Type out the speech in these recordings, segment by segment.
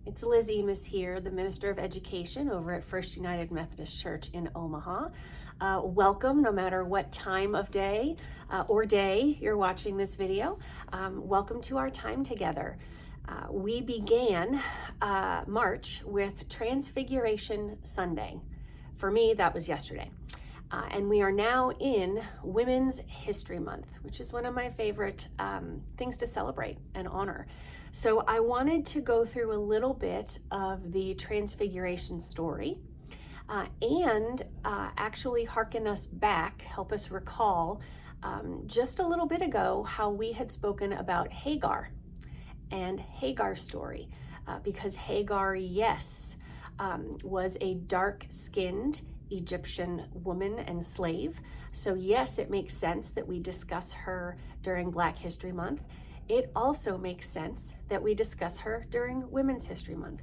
It's Liz Emis here, the Minister of Education over at First United Methodist Church in Omaha. Welcome, no matter what time of day or day you're watching this video. Welcome to our time together. We began March with Transfiguration Sunday. For me, that was yesterday. And we are now in Women's History Month, which is one of my favorite things to celebrate and honor. So I wanted to go through a little bit of the Transfiguration story and actually hearken us back, help us recall just a little bit ago how we had spoken about Hagar and Hagar's story, because Hagar, yes, was a dark-skinned Egyptian woman and slave. So yes, it makes sense that we discuss her during Black History Month. It also makes sense that we discuss her during Women's History Month.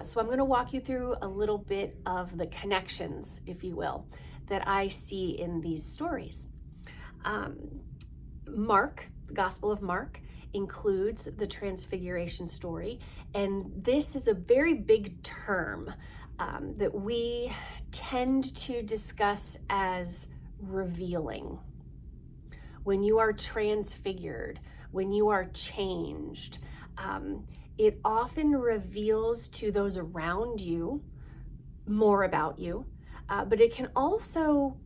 So I'm going to walk you through a little bit of the connections, if you will, that I see in these stories. Mark, the Gospel of Mark, includes the Transfiguration story, and this is a very big term that we tend to discuss as revealing. When you are transfigured, when you are changed, it often reveals to those around you more about you, but it can also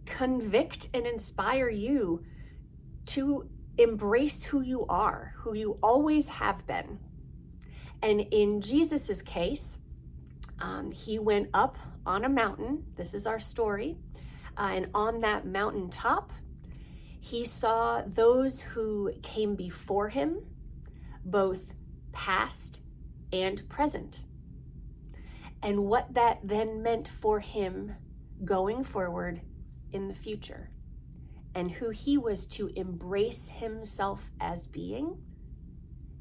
convict and inspire you to embrace who you are, who you always have been. And in Jesus's case, he went up on a mountain. This is our story. And on that mountaintop, he saw those who came before him, both past and present, and what that then meant for him going forward in the future, and who he was to embrace himself as being,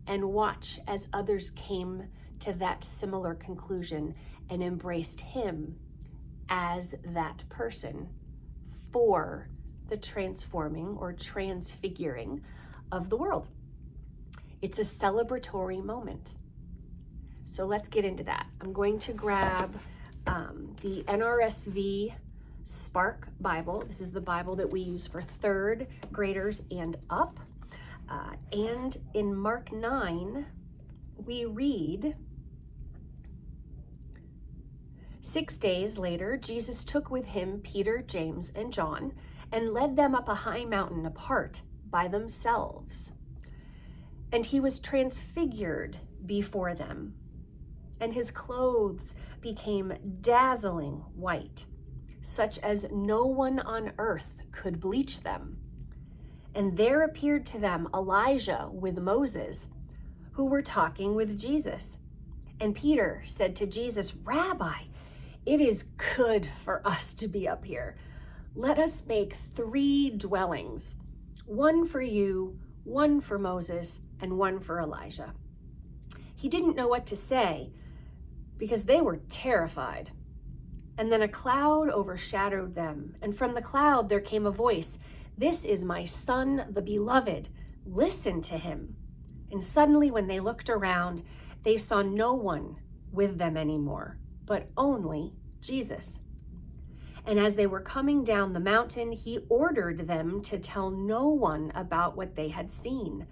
and watch as others came to that similar conclusion and embraced him as that person for the transforming or transfiguring of the world. It's a celebratory moment. So let's get into that. I'm going to grab the NRSV Spark Bible. This is the Bible that we use for third graders and up. And in Mark 9, we read, 6 days later, Jesus took with him Peter, James, and John, and led them up a high mountain apart by themselves. And he was transfigured before them, and his clothes became dazzling white, such as no one on earth could bleach them. And there appeared to them Elijah with Moses, who were talking with Jesus. And Peter said to Jesus, "Rabbi, it is good for us to be up here. Let us make 3 dwellings, one for you, one for Moses, and one for Elijah." He didn't know what to say because they were terrified. And then a cloud overshadowed them, and from the cloud there came a voice, "This is my son, the beloved. Listen to him." And suddenly when they looked around, they saw no one with them anymore, but only Jesus. And as they were coming down the mountain, he ordered them to tell no one about what they had seen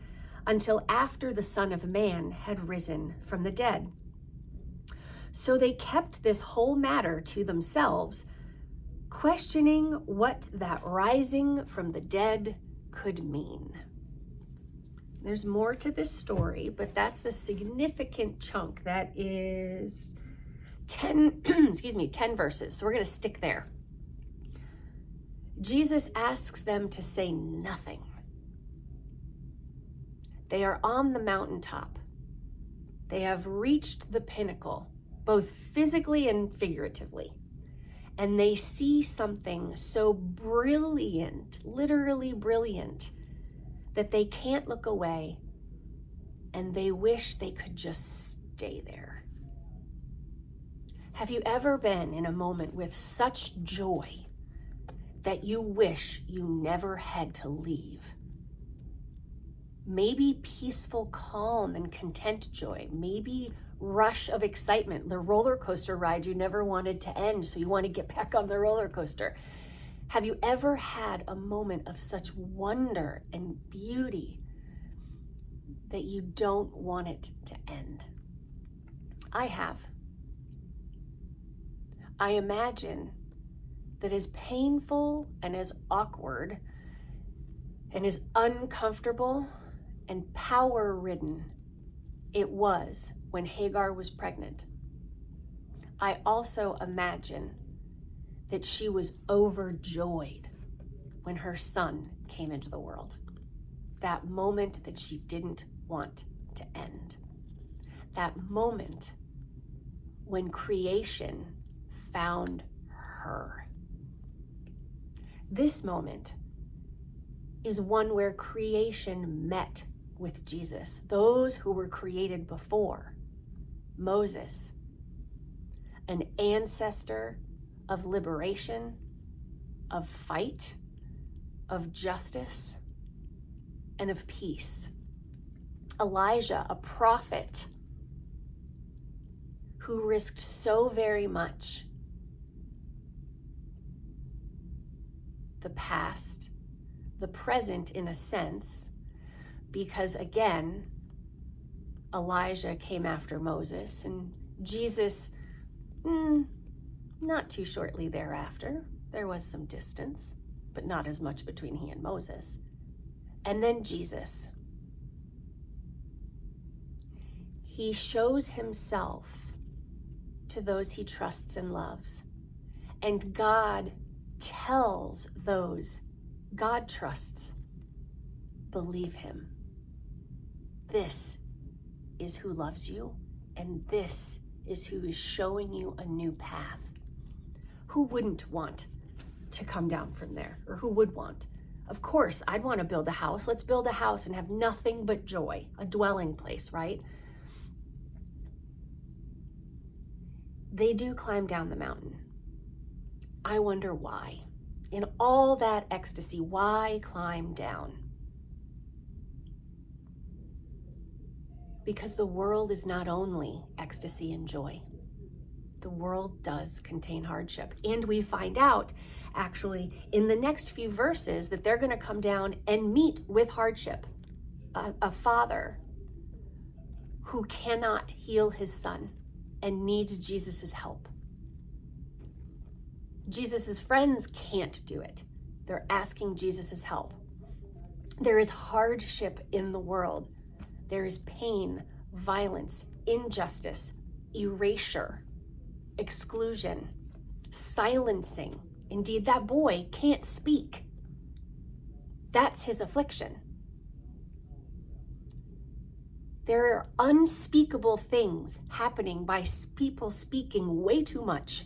until after the Son of Man had risen from the dead. So they kept this whole matter to themselves, questioning what that rising from the dead could mean. There's more to this story, but that's a significant chunk. That is 10 verses. So we're going to stick there. Jesus asks them to say nothing. They are on the mountaintop. They have reached the pinnacle, both physically and figuratively. And they see something so brilliant, literally brilliant, that they can't look away, and they wish they could just stay there. Have you ever been in a moment with such joy that you wish you never had to leave? Maybe peaceful, calm, and content joy, maybe rush of excitement, the roller coaster ride you never wanted to end, so you want to get back on the roller coaster. Have you ever had a moment of such wonder and beauty that you don't want it to end? I have. I imagine that as painful and as awkward and as uncomfortable and power-ridden it was when Hagar was pregnant, I also imagine that she was overjoyed when her son came into the world. That moment that she didn't want to end. That moment when creation found her. This moment is one where creation met with Jesus. Those who were created before Moses, an ancestor of liberation, of fight, of justice, and of peace. Elijah, a prophet who risked so very much. The past, the present in a sense, because again, Elijah came after Moses, and Jesus, not too shortly thereafter. There was some distance, but not as much between he and Moses. And then Jesus. He shows himself to those he trusts and loves. And God tells those God trusts, believe him. This is who loves you, and this is who is showing you a new path. Who wouldn't want to come down from there? Or who would want? Of course, I'd want to build a house. Let's build a house and have nothing but joy, a dwelling place, right? They do climb down the mountain. I wonder why. In all that ecstasy, why climb down? Because the world is not only ecstasy and joy. The world does contain hardship. And we find out, actually, in the next few verses that they're going to come down and meet with hardship. A father who cannot heal his son and needs Jesus's help. Jesus's friends can't do it. They're asking Jesus's help. There is hardship in the world. There is pain, violence, injustice, erasure, exclusion, silencing. Indeed, that boy can't speak. That's his affliction. There are unspeakable things happening by people speaking way too much.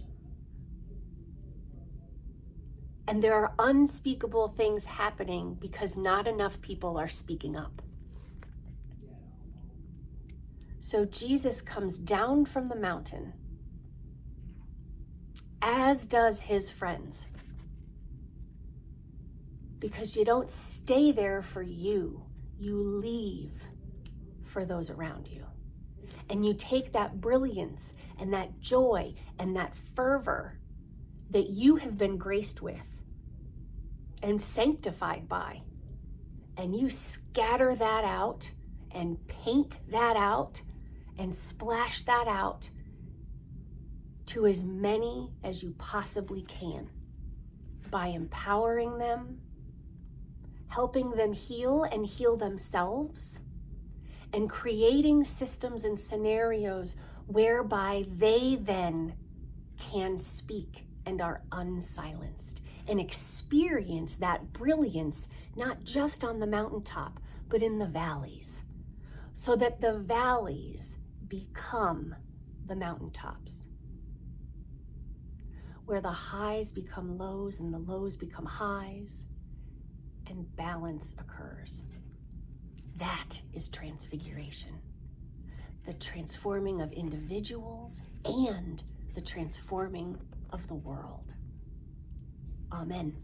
And there are unspeakable things happening because not enough people are speaking up. So Jesus comes down from the mountain, as does his friends. Because you don't stay there for you, you leave for those around you. And you take that brilliance and that joy and that fervor that you have been graced with and sanctified by, and you scatter that out and paint that out and splash that out to as many as you possibly can by empowering them, helping them heal and heal themselves, and creating systems and scenarios whereby they then can speak and are unsilenced and experience that brilliance, not just on the mountaintop, but in the valleys, so that the valleys become the mountaintops, where the highs become lows and the lows become highs, and balance occurs. That is transfiguration. The transforming of individuals and the transforming of the world. Amen.